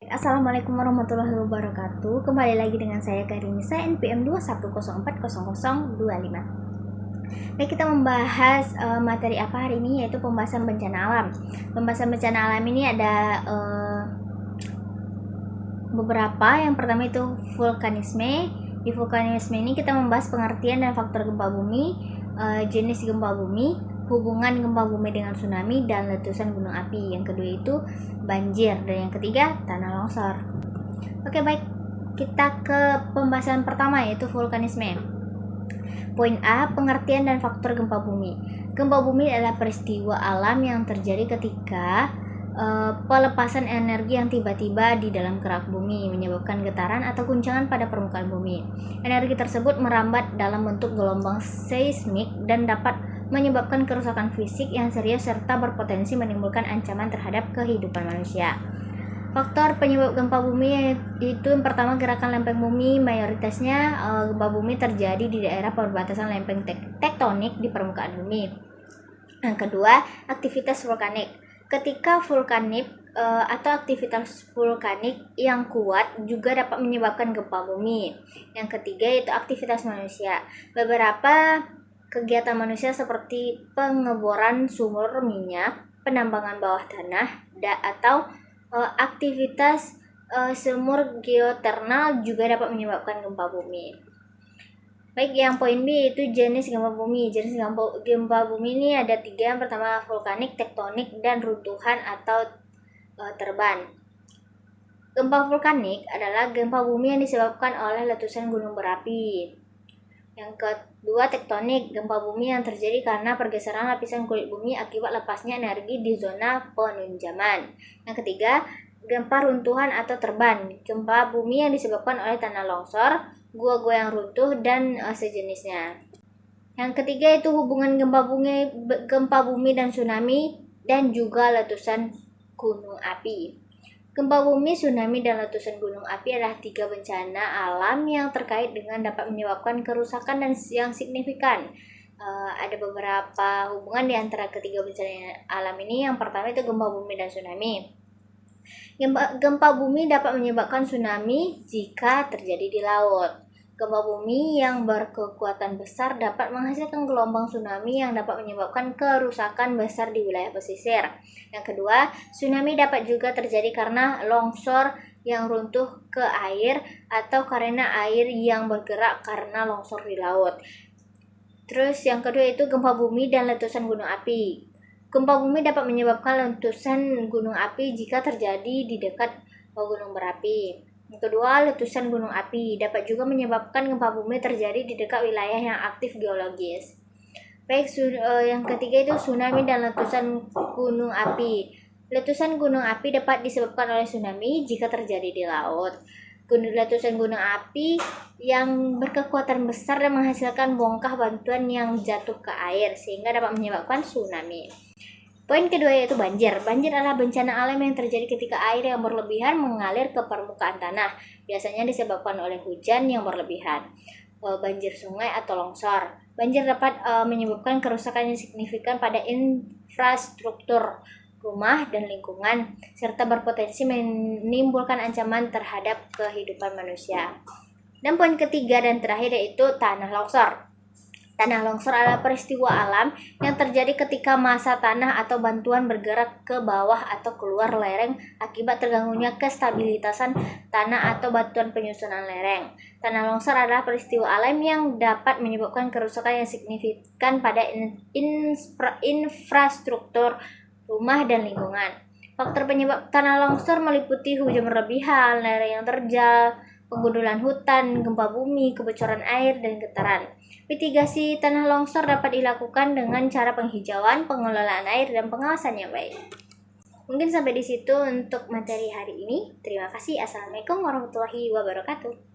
Assalamualaikum warahmatullahi wabarakatuh. Kembali lagi dengan saya Karinisa NPM 210400025. Baik, kita membahas materi apa hari ini, yaitu pembahasan bencana alam. Pembahasan bencana alam ini ada beberapa. Yang pertama itu vulkanisme. Di vulkanisme ini kita membahas pengertian dan faktor gempa bumi, jenis gempa bumi, hubungan gempa bumi dengan tsunami dan letusan gunung api. Yang kedua itu banjir, dan yang ketiga tanah longsor. Oke, baik, kita ke pembahasan pertama, yaitu vulkanisme. Poin A, pengertian dan faktor gempa bumi. Gempa bumi adalah peristiwa alam yang terjadi ketika pelepasan energi yang tiba-tiba di dalam kerak bumi menyebabkan getaran atau guncangan pada permukaan bumi. Energi tersebut merambat dalam bentuk gelombang seismik dan dapat menyebabkan kerusakan fisik yang serius serta berpotensi menimbulkan ancaman terhadap kehidupan manusia. Faktor penyebab gempa bumi itu yang pertama, gerakan lempeng bumi. Mayoritasnya gempa bumi terjadi di daerah perbatasan lempeng tektonik di permukaan bumi. Yang kedua, aktivitas vulkanik. Ketika vulkanik atau aktivitas vulkanik yang kuat juga dapat menyebabkan gempa bumi. Yang ketiga yaitu aktivitas manusia. Beberapa kegiatan manusia seperti pengeboran sumur minyak, penambangan bawah tanah, atau aktivitas sumur geotermal juga dapat menyebabkan gempa bumi. Baik, yang poin B itu jenis gempa bumi. Jenis gempa bumi ini ada 3. Yang pertama vulkanik, tektonik, dan runtuhan atau terban. Gempa vulkanik adalah gempa bumi yang disebabkan oleh letusan gunung berapi. Yang kedua tektonik, gempa bumi yang terjadi karena pergeseran lapisan kulit bumi akibat lepasnya energi di zona penunjaman. Yang ketiga, gempa runtuhan atau terban, gempa bumi yang disebabkan oleh tanah longsor, gua-gua yang runtuh, dan sejenisnya. Yang ketiga itu hubungan gempa bumi dan tsunami dan juga letusan gunung api. Gempa bumi, tsunami, dan letusan gunung api adalah 3 bencana alam yang terkait dengan dapat menyebabkan kerusakan dan yang signifikan. Ada beberapa hubungan di antara ketiga bencana alam ini. Yang pertama itu gempa bumi dan tsunami. Gempa bumi dapat menyebabkan tsunami jika terjadi di laut. Gempa bumi yang berkekuatan besar dapat menghasilkan gelombang tsunami yang dapat menyebabkan kerusakan besar di wilayah pesisir. Yang kedua, tsunami dapat juga terjadi karena longsor yang runtuh ke air atau karena air yang bergerak karena longsor di laut. Terus yang kedua itu gempa bumi dan letusan gunung api. Gempa bumi dapat menyebabkan letusan gunung api jika terjadi di dekat gunung berapi. Yang kedua, letusan gunung api dapat juga menyebabkan gempa bumi terjadi di dekat wilayah yang aktif geologis. Baik, yang ketiga itu tsunami dan letusan gunung api. Letusan gunung api dapat disebabkan oleh tsunami jika terjadi di laut. Letusan gunung api yang berkekuatan besar dan menghasilkan bongkah batuan yang jatuh ke air sehingga dapat menyebabkan tsunami. Poin kedua yaitu banjir. Banjir adalah bencana alam yang terjadi ketika air yang berlebihan mengalir ke permukaan tanah. Biasanya disebabkan oleh hujan yang berlebihan, banjir sungai atau longsor. Banjir dapat menyebabkan kerusakan yang signifikan pada infrastruktur rumah dan lingkungan, serta berpotensi menimbulkan ancaman terhadap kehidupan manusia. Dan poin ketiga dan terakhir yaitu tanah longsor. Tanah longsor adalah peristiwa alam yang terjadi ketika massa tanah atau batuan bergerak ke bawah atau keluar lereng akibat terganggunya kestabilitasan tanah atau batuan penyusunan lereng. Tanah longsor adalah peristiwa alam yang dapat menyebabkan kerusakan yang signifikan pada infrastruktur rumah dan lingkungan. Faktor penyebab tanah longsor meliputi hujan berlebihan, lereng yang terjal, penggundulan hutan, gempa bumi, kebocoran air, dan getaran. Mitigasi tanah longsor dapat dilakukan dengan cara penghijauan, pengelolaan air, dan pengawasan yang baik. Mungkin sampai di situ untuk materi hari ini. Terima kasih. Assalamualaikum warahmatullahi wabarakatuh.